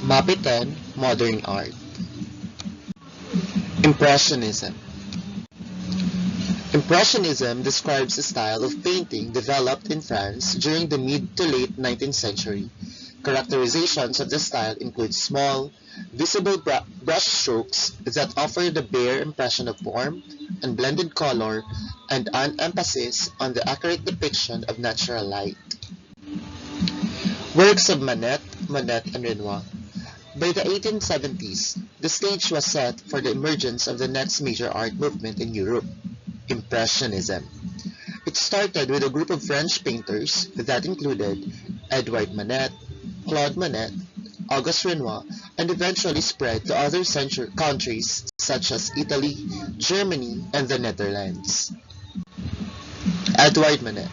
Mapitan, modern art. Impressionism. Impressionism describes a style of painting developed in France during the mid to late 19th century. Characterizations of the style include small, visible brush strokes that offer the bare impression of form and blended color, and an emphasis on the accurate depiction of natural light. Works of Monet, and Renoir. By the 1870s, the stage was set for the emergence of the next major art movement in Europe, Impressionism. It started with a group of French painters that included Edouard Manet, Claude Monet, Auguste Renoir, and eventually spread to other countries such as Italy, Germany, and the Netherlands. Edouard Manet.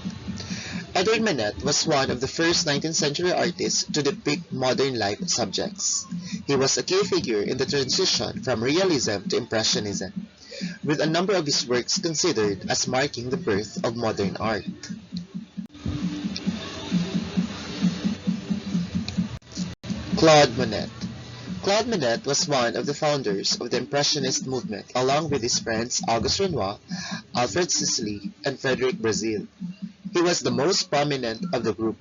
Edouard Manet was one of the first 19th century artists to depict modern life subjects. He was a key figure in the transition from realism to impressionism, with a number of his works considered as marking the birth of modern art. Claude Monet. Claude Monet was one of the founders of the Impressionist movement along with his friends Auguste Renoir, Alfred Sisley, and Frederic Brazil. He was the most prominent of the group,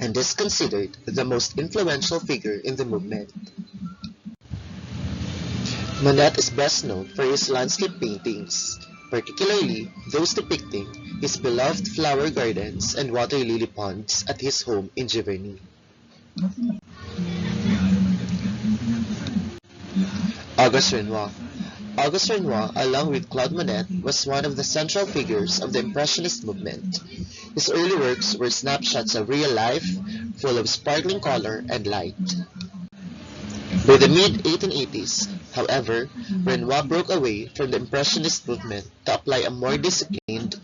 and is considered the most influential figure in the movement. Monet is best known for his landscape paintings, particularly those depicting his beloved flower gardens and water lily ponds at his home in Giverny. Auguste Renoir. Auguste Renoir, along with Claude Monet, was one of the central figures of the Impressionist movement. His early works were snapshots of real life, full of sparkling color and light. By the mid-1880s, however, Renoir broke away from the Impressionist movement to apply a more disciplined,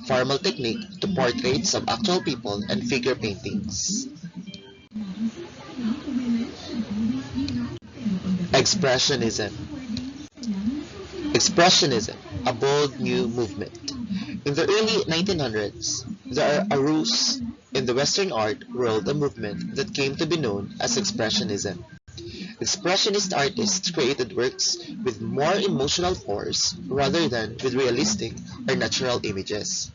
formal technique to portraits of actual people and figure paintings. Expressionism. Expressionism, a bold new movement. In the early 1900s, there arose in the Western art world a movement that came to be known as Expressionism. Expressionist artists created works with more emotional force rather than with realistic or natural images.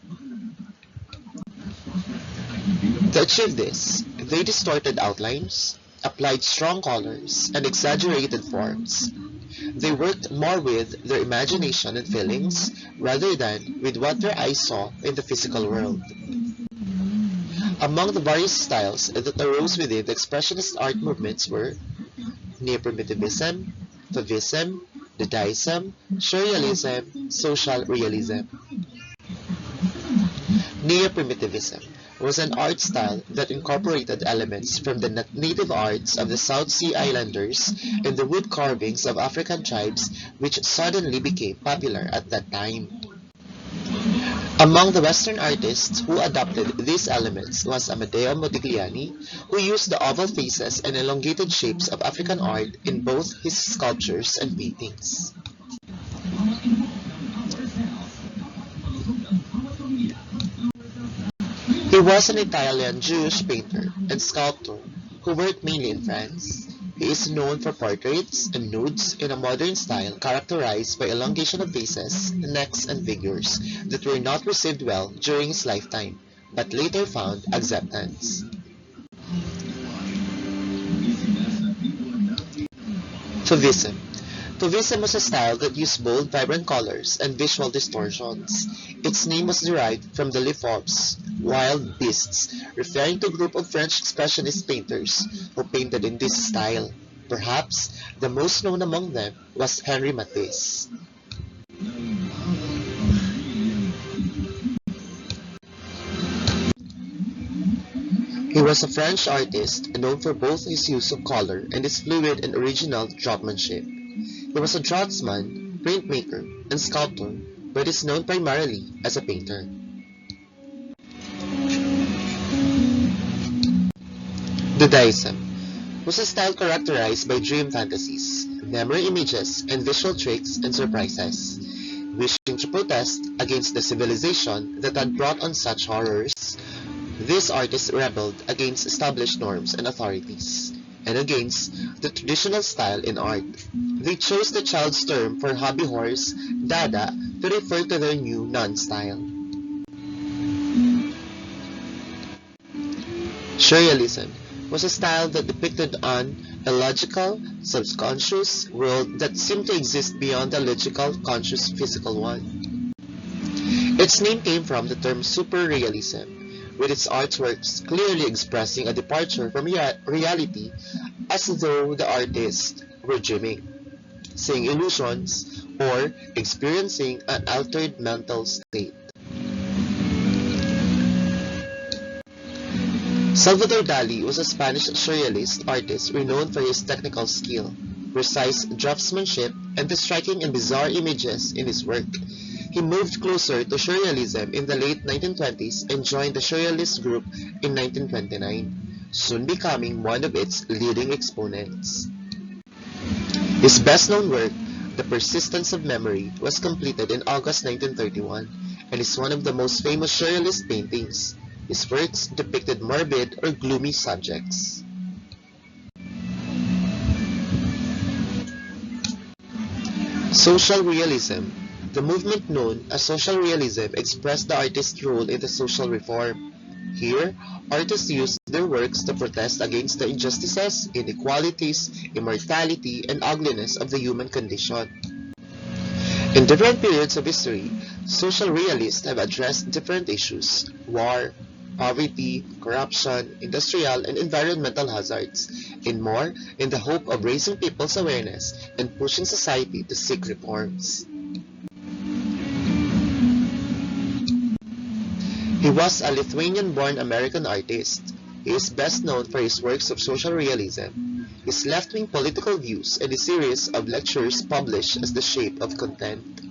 To achieve this, they distorted outlines, applied strong colors, and exaggerated forms. They worked more with their imagination and feelings rather than with what their eyes saw in the physical world. Among the various styles that arose within the Expressionist art movements were Neo-Primitivism, Fauvism, Dadaism, Surrealism, Social Realism. Neo-Primitivism was an art style that incorporated elements from the native arts of the South Sea Islanders and the wood carvings of African tribes, which suddenly became popular at that time. Among the Western artists who adopted these elements was Amedeo Modigliani, who used the oval faces and elongated shapes of African art in both his sculptures and paintings. He was an Italian Jewish painter and sculptor who worked mainly in France. He is known for portraits and nudes in a modern style characterized by elongation of faces, necks, and figures that were not received well during his lifetime, but later found acceptance. Fauvism. Fauvism was a style that used bold, vibrant colors and visual distortions. Its name was derived from the Les Fauves, wild beasts, referring to a group of French expressionist painters who painted in this style. Perhaps the most known among them was Henri Matisse. He was a French artist known for both his use of color and his fluid and original draughtsmanship. He was a draughtsman, printmaker, and sculptor, but is known primarily as a painter. Dadaism was a style characterized by dream fantasies, memory images, and visual tricks and surprises. Wishing to protest against the civilization that had brought on such horrors, these artists rebelled against established norms and authorities. and against the traditional style in art. They chose the child's term for hobby horse, Dada, to refer to their new non-style. Surrealism was a style that depicted an illogical, subconscious world that seemed to exist beyond the logical, conscious physical one. Its name came from the term superrealism, with its artworks clearly expressing a departure from reality as though the artists were dreaming, seeing illusions, or experiencing an altered mental state. Salvador Dali was a Spanish surrealist artist renowned for his technical skill, precise draftsmanship, and the striking and bizarre images in his work. He moved closer to surrealism in the late 1920s and joined the Surrealist group in 1929, soon becoming one of its leading exponents. His best-known work, The Persistence of Memory, was completed in August 1931 and is one of the most famous surrealist paintings. His works depicted morbid or gloomy subjects. Social realism. The movement known as social realism expressed the artist's role in the social reform. Here, artists used their works to protest against the injustices, inequalities, immortality, and ugliness of the human condition. In different periods of history, social realists have addressed different issues: war, poverty, corruption, industrial and environmental hazards, and more, in the hope of raising people's awareness and pushing society to seek reforms. He was a Lithuanian-born American artist. He is best known for his works of social realism, his left-wing political views, and a series of lectures published as The Shape of Content.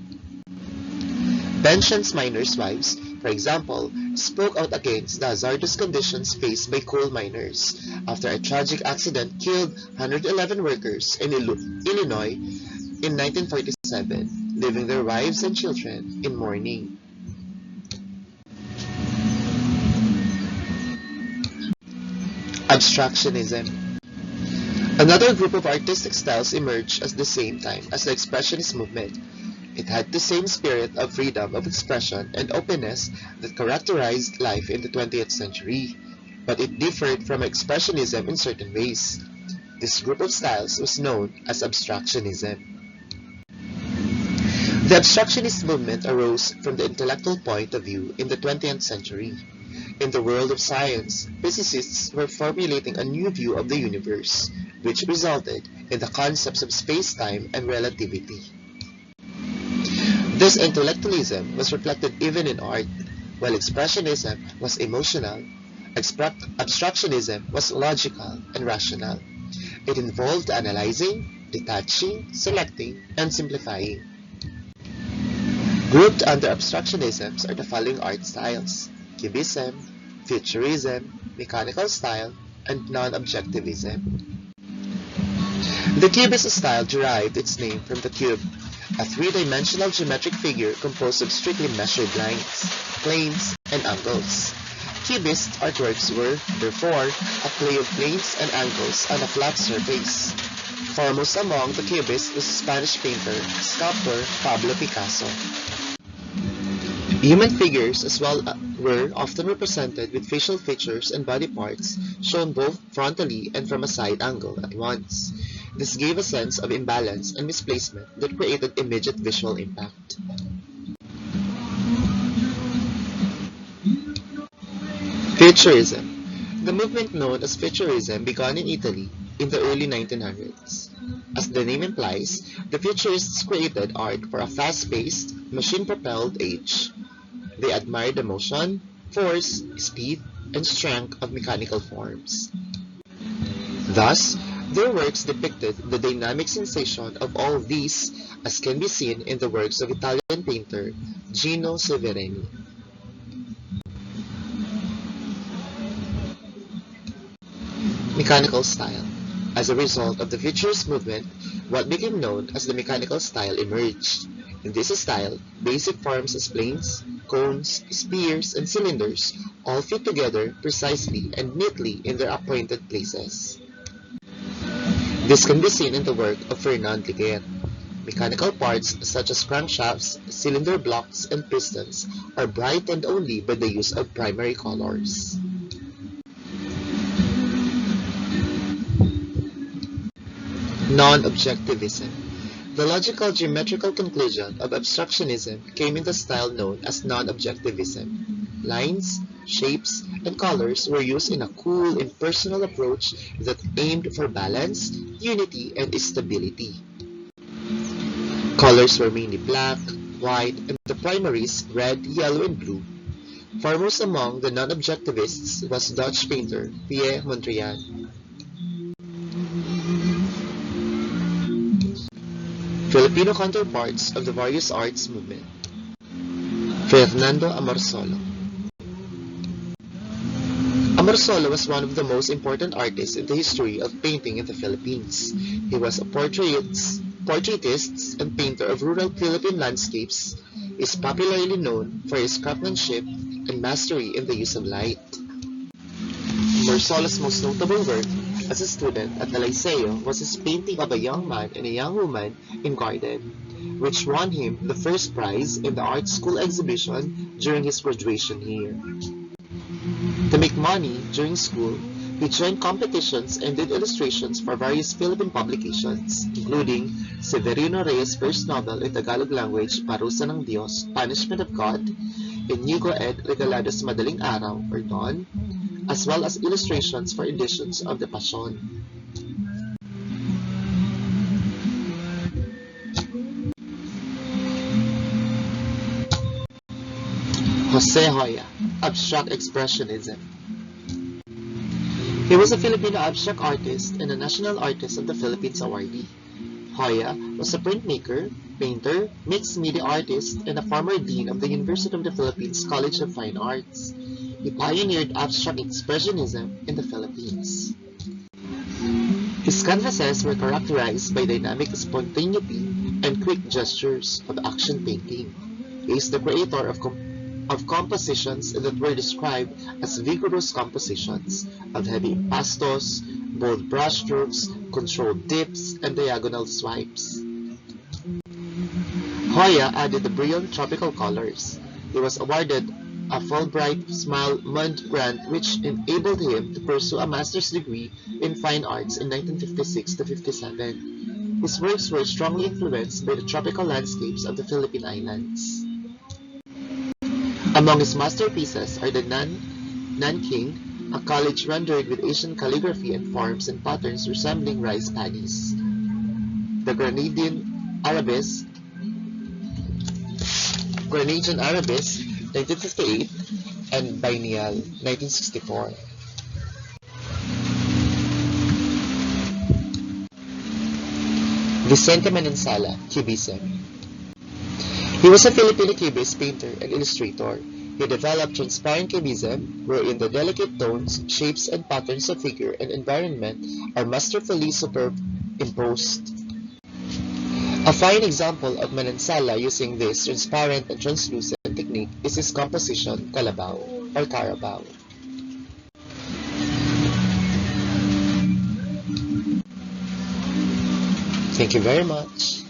Pension's miners' wives, for example, spoke out against the hazardous conditions faced by coal miners after a tragic accident killed 111 workers in Illinois in 1947, leaving their wives and children in mourning. Abstractionism. Another group of artistic styles emerged at the same time as the Expressionist movement. It had the same spirit of freedom of expression and openness that characterized life in the 20th century, but it differed from Expressionism in certain ways. This group of styles was known as Abstractionism. The Abstractionist movement arose from the intellectual point of view in the 20th century. In the world of science, physicists were formulating a new view of the universe, which resulted in the concepts of space-time and relativity. This intellectualism was reflected even in art. While Expressionism was emotional, Abstractionism was logical and rational. It involved analyzing, detaching, selecting, and simplifying. Grouped under Abstractionisms are the following art styles: Cubism, Futurism, Mechanical style, and Non-Objectivism. The Cubist style derived its name from the cube, a three-dimensional geometric figure composed of strictly measured lines, planes, and angles. Cubist artworks were, therefore, a play of planes and angles on a flat surface. Foremost among the Cubists was Spanish painter, sculptor Pablo Picasso. Human figures as well were often represented with facial features and body parts shown both frontally and from a side angle at once. This gave a sense of imbalance and misplacement that created immediate visual impact. Futurism. The movement known as Futurism began in Italy in the early 1900s. As the name implies, the Futurists created art for a fast-paced, machine-propelled age. They admired the motion, force, speed, and strength of mechanical forms. Thus, their works depicted the dynamic sensation of all of these, as can be seen in the works of Italian painter Gino Severini. Mechanical style. As a result of the Futurist movement, what became known as the mechanical style emerged. In this style, basic forms as planes, cones, spheres, and cylinders all fit together precisely and neatly in their appointed places. This can be seen in the work of Fernand Liguer. Mechanical parts such as crankshafts, cylinder blocks, and pistons are brightened only by the use of primary colors. Non-objectivism. The logical geometrical conclusion of abstractionism came in the style known as non-objectivism. Lines, shapes, and colors were used in a cool, impersonal approach that aimed for balance, unity, and stability. Colors were mainly black, white, and the primaries red, yellow, and blue. Foremost among the non-objectivists was Dutch painter Pierre Mondrian. Filipino counterparts of the various arts movement. Fernando Amorsolo. Amorsolo was one of the most important artists in the history of painting in the Philippines. He was a portraitist and painter of rural Philippine landscapes. He is popularly known for his craftsmanship and mastery in the use of light. Amorsolo's most notable work as a student at the Liceo was his painting of a young man and a young woman in garden, which won him the first prize in the art school exhibition during his graduation year. To make money during school, he joined competitions and did illustrations for various Philippine publications, including Severino Reyes' first novel in Tagalog language, Parusa ng Diyos, Punishment of God, Inigo Ed Regalado's Madaling Araw, or Dawn, as well as illustrations for editions of the Passion. Jose Hoya, Abstract Expressionism. He was a Filipino abstract artist and a National Artist of the Philippines awardee. Hoya was a printmaker, painter, mixed media artist, and a former dean of the University of the Philippines College of Fine Arts. He pioneered abstract expressionism in the Philippines. His canvases were characterized by dynamic spontaneity and quick gestures of action painting. He is the creator of compositions that were described as vigorous compositions, of heavy impastos, bold brushstrokes, controlled dips, and diagonal swipes. Hoya added the brilliant tropical colors. He was awarded a Fulbright Smile Mund grant which enabled him to pursue a master's degree in fine arts in 1956 to 57. His works were strongly influenced by the tropical landscapes of the Philippine Islands. Among his masterpieces are the Nanking, a college rendered with Asian calligraphy and forms and patterns resembling rice paddies, the Grenadian Arabesque, 1958, and Biennial, 1964. Vicente Manansala, Cubism. He was a Filipino Cubist painter and illustrator. He developed transparent Cubism, wherein the delicate tones, shapes, and patterns of figure and environment are masterfully superimposed. A fine example of Manansala using this transparent and translucent technique is his composition Kalabaw or Carabao. Thank you very much.